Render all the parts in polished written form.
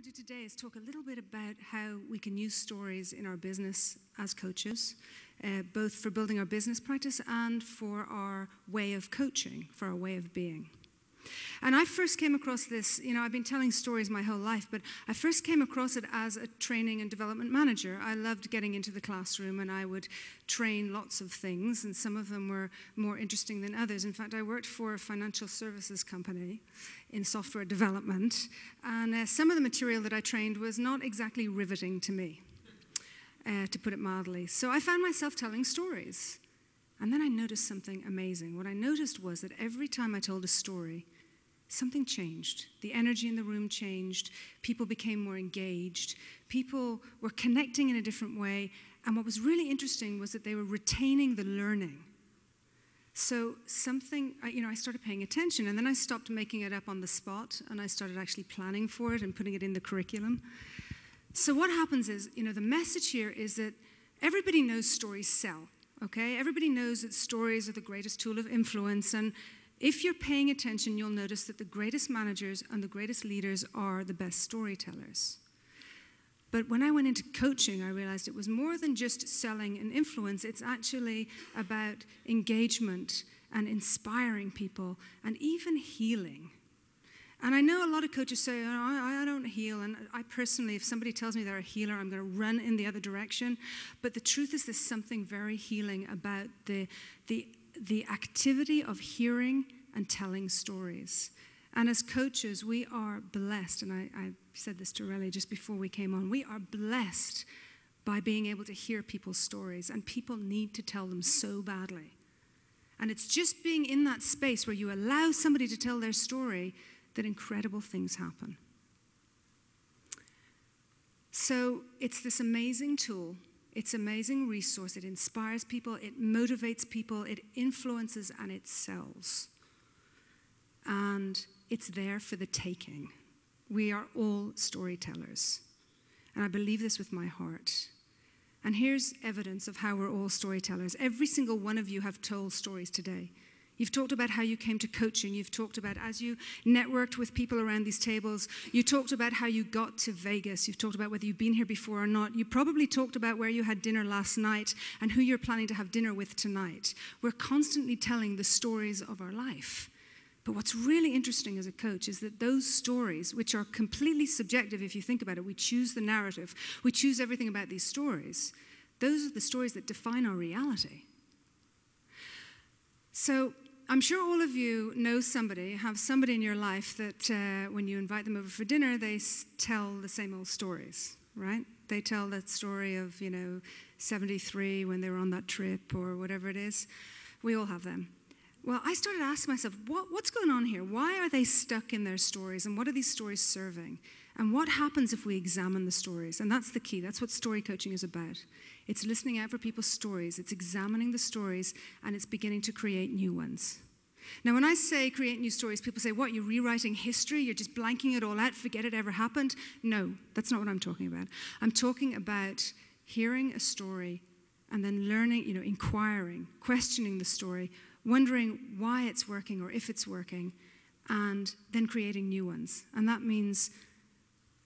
want to do today is talk a little bit about how we can use stories in our business as coaches, both for building our business practice and for our way of coaching, for our way of being. And I first came across this, I've been telling stories my whole life, but I first came across it as a training and development manager. I loved getting into the classroom and I would train lots of things, and some of them were more interesting than others. In fact, I worked for a financial services company in software development, and some of the material that I trained was not exactly riveting to me, to put it mildly. So I found myself telling stories. And then I noticed something amazing. What I noticed was that every time I told a story, something changed. The energy in the room changed. People became more engaged. People were connecting in a different way. And what was really interesting was that they were retaining the learning. So I started paying attention, and then I stopped making it up on the spot, and I started actually planning for it and putting it in the curriculum. So what happens is, the message here is that everybody knows stories sell. Okay, everybody knows that stories are the greatest tool of influence, and if you're paying attention, you'll notice that the greatest managers and the greatest leaders are the best storytellers. But when I went into coaching, I realized it was more than just selling and influence. It's actually about engagement and inspiring people and even healing. And I know a lot of coaches say, I don't heal. And I personally, if somebody tells me they're a healer, I'm going to run in the other direction. But the truth is there's something very healing about the activity of hearing and telling stories. And as coaches, we are blessed. And I said this to Relly just before we came on. We are blessed by being able to hear people's stories. And people need to tell them so badly. And it's just being in that space where you allow somebody to tell their story that incredible things happen. So it's this amazing tool, it's an amazing resource, it inspires people, it motivates people, it influences, and it sells. And it's there for the taking. We are all storytellers. And I believe this with my heart. And here's evidence of how we're all storytellers. Every single one of you have told stories today. You've talked about how you came to coaching. You've talked about as you networked with people around these tables. You talked about how you got to Vegas. You've talked about whether you've been here before or not. You probably talked about where you had dinner last night and who you're planning to have dinner with tonight. We're constantly telling the stories of our life. But what's really interesting as a coach is that those stories, which are completely subjective if you think about it, we choose the narrative, we choose everything about these stories, those are the stories that define our reality. So I'm sure all of you know somebody, have somebody in your life that when you invite them over for dinner, they tell the same old stories, right? They tell that story of, 73 when they were on that trip or whatever it is. We all have them. Well, I started asking myself, what's going on here? Why are they stuck in their stories? And what are these stories serving? And what happens if we examine the stories? And that's the key. That's what story coaching is about. It's listening out for people's stories. It's examining the stories, and it's beginning to create new ones. Now, when I say create new stories, people say, what, you're rewriting history? You're just blanking it all out, forget it ever happened? No, that's not what I'm talking about. I'm talking about hearing a story and then learning, inquiring, questioning the story, wondering why it's working or if it's working, and then creating new ones. And that means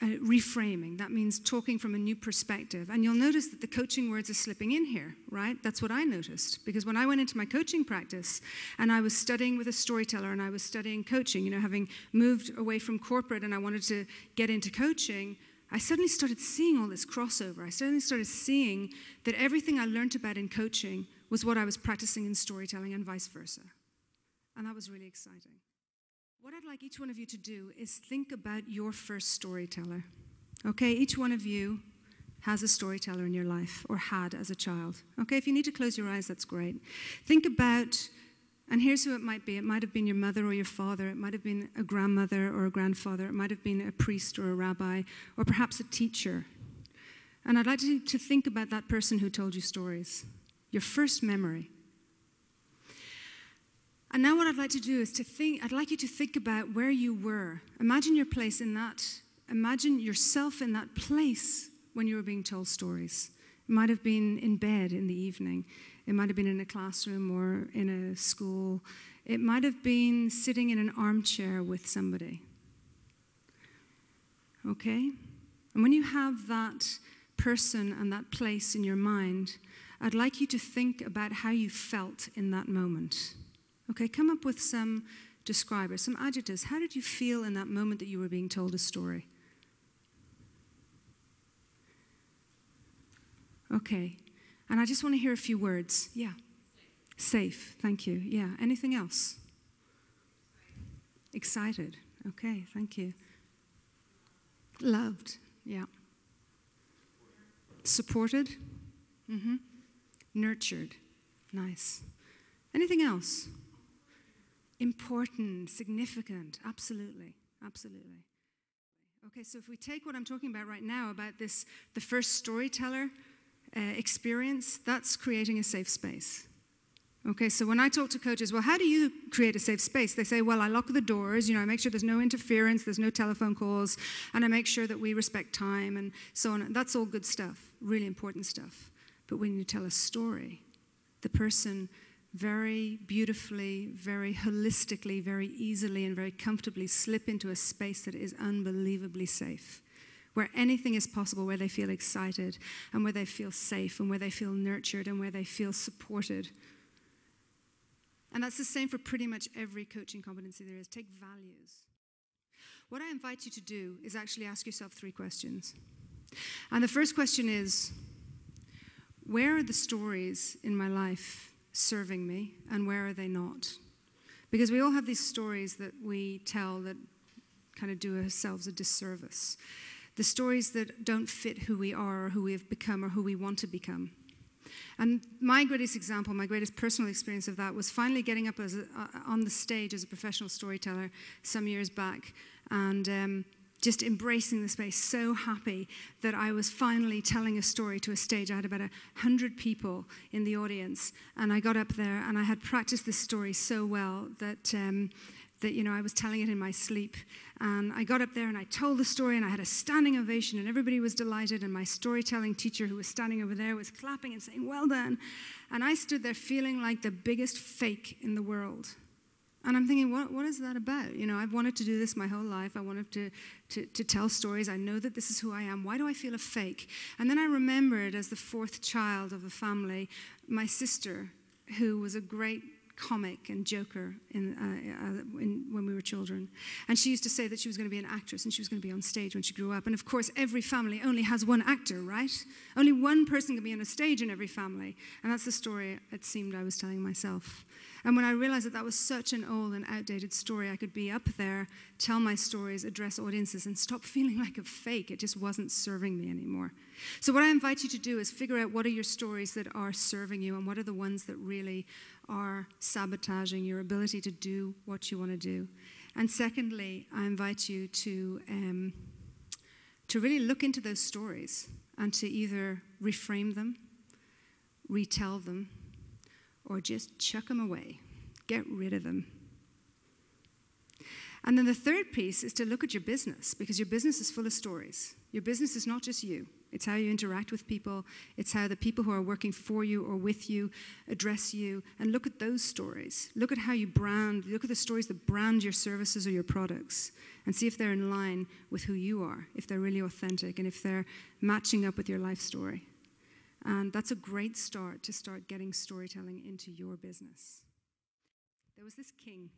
reframing. That means talking from a new perspective. And you'll notice that the coaching words are slipping in here, right? That's what I noticed. Because when I went into my coaching practice and I was studying with a storyteller and I was studying coaching, having moved away from corporate and I wanted to get into coaching, I suddenly started seeing all this crossover. I suddenly started seeing that everything I learned about in coaching was what I was practicing in storytelling and vice versa. And that was really exciting. What I'd like each one of you to do is think about your first storyteller. Okay, each one of you has a storyteller in your life, or had as a child. Okay, if you need to close your eyes, that's great. Think about, and here's who it might be. It might have been your mother or your father. It might have been a grandmother or a grandfather. It might have been a priest or a rabbi, or perhaps a teacher. And I'd like you to think about that person who told you stories, your first memory. And now what I'd like to do is I'd like you to think about where you were. Imagine your place in that. Imagine yourself in that place when you were being told stories. It might have been in bed in the evening. It might have been in a classroom or in a school. It might have been sitting in an armchair with somebody. okay? And when you have that person and that place in your mind, I'd like you to think about how you felt in that moment. Okay, come up with some describers, some adjectives. How did you feel in that moment that you were being told a story? Okay, and I just want to hear a few words. Yeah. Safe, thank you. Yeah, anything else? Excited. Okay, thank you. Loved, yeah. Supported? Mm-hmm. Nurtured. Nice. Anything else? Important, significant. Absolutely, absolutely. Okay, so if we take what I'm talking about right now, about this, the first storyteller experience, that's creating a safe space. Okay, so when I talk to coaches, well, how do you create a safe space? They say, well, I lock the doors, I make sure there's no interference, there's no telephone calls, and I make sure that we respect time and so on. That's all good stuff, really important stuff. But when you tell a story, the person very beautifully, very holistically, very easily, and very comfortably slip into a space that is unbelievably safe, where anything is possible, where they feel excited, and where they feel safe, and where they feel nurtured, and where they feel supported. And that's the same for pretty much every coaching competency there is. Take values. What I invite you to do is actually ask yourself 3 questions. And the first question is, where are the stories in my life serving me, and where are they not? Because we all have these stories that we tell that kind of do ourselves a disservice. The stories that don't fit who we are, or who we have become, or who we want to become. And my greatest example, my greatest personal experience of that was finally getting up on the stage as a professional storyteller some years back, and just embracing the space, so happy that I was finally telling a story to a stage. I had about 100 people in the audience, and I got up there and I had practiced this story so well that I was telling it in my sleep. And I got up there and I told the story, and I had a standing ovation, and everybody was delighted, and my storytelling teacher, who was standing over there, was clapping and saying, well done. And I stood there feeling like the biggest fake in the world. And I'm thinking, what is that about? I've wanted to do this my whole life. I wanted to tell stories. I know that this is who I am. Why do I feel a fake? And then I remembered, as the 4th child of a family, my sister, who was a great comic and joker when we were children. And she used to say that she was going to be an actress and she was going to be on stage when she grew up. And of course, every family only has one actor, right? Only one person can be on a stage in every family. And that's the story it seemed I was telling myself. And when I realized that was such an old and outdated story, I could be up there, tell my stories, address audiences, and stop feeling like a fake. It just wasn't serving me anymore. So what I invite you to do is figure out what are your stories that are serving you, and what are the ones that really are sabotaging your ability to do what you want to do. And secondly, I invite you to really look into those stories and to either reframe them, retell them, or just chuck them away. Get rid of them. And then the third piece is to look at your business, because your business is full of stories. Your business is not just you. It's how you interact with people. It's how the people who are working for you or with you address you. And look at those stories. Look at how you brand. Look at the stories that brand your services or your products, and see if they're in line with who you are, if they're really authentic, and if they're matching up with your life story. And that's a great start to start getting storytelling into your business. There was this king,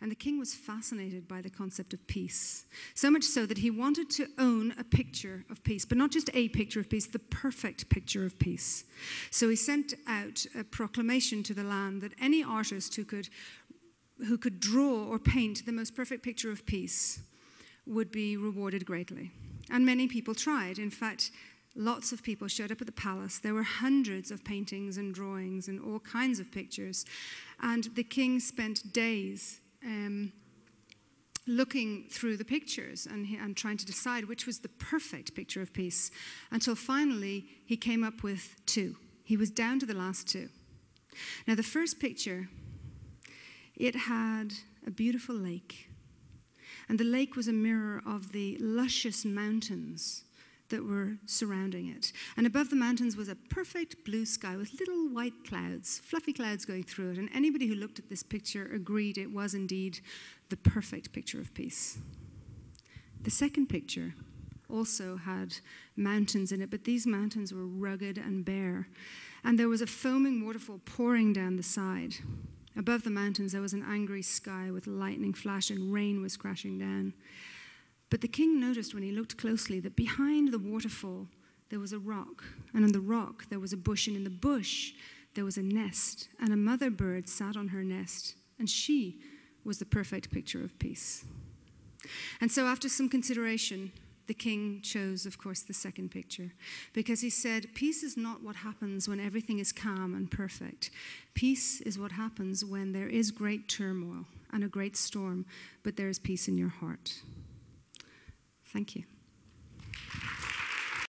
and the king was fascinated by the concept of peace, so much so that he wanted to own a picture of peace, but not just a picture of peace, the perfect picture of peace. So he sent out a proclamation to the land that any artist who could draw or paint the most perfect picture of peace would be rewarded greatly. And many people tried. In fact, lots of people showed up at the palace. There were hundreds of paintings and drawings and all kinds of pictures. And the king spent days looking through the pictures and trying to decide which was the perfect picture of peace, until finally he came up with 2. He was down to the last 2. Now, the first picture, it had a beautiful lake. And the lake was a mirror of the luscious mountains that were surrounding it. And above the mountains was a perfect blue sky with little white clouds, fluffy clouds going through it. And anybody who looked at this picture agreed it was indeed the perfect picture of peace. The second picture also had mountains in it, but these mountains were rugged and bare. And there was a foaming waterfall pouring down the side. Above the mountains, there was an angry sky with lightning flashing, rain was crashing down. But the king noticed when he looked closely that behind the waterfall, there was a rock. And on the rock, there was a bush. And in the bush, there was a nest. And a mother bird sat on her nest. And she was the perfect picture of peace. And so after some consideration, the king chose, of course, the second picture, because he said, peace is not what happens when everything is calm and perfect. Peace is what happens when there is great turmoil and a great storm, but there is peace in your heart. Thank you.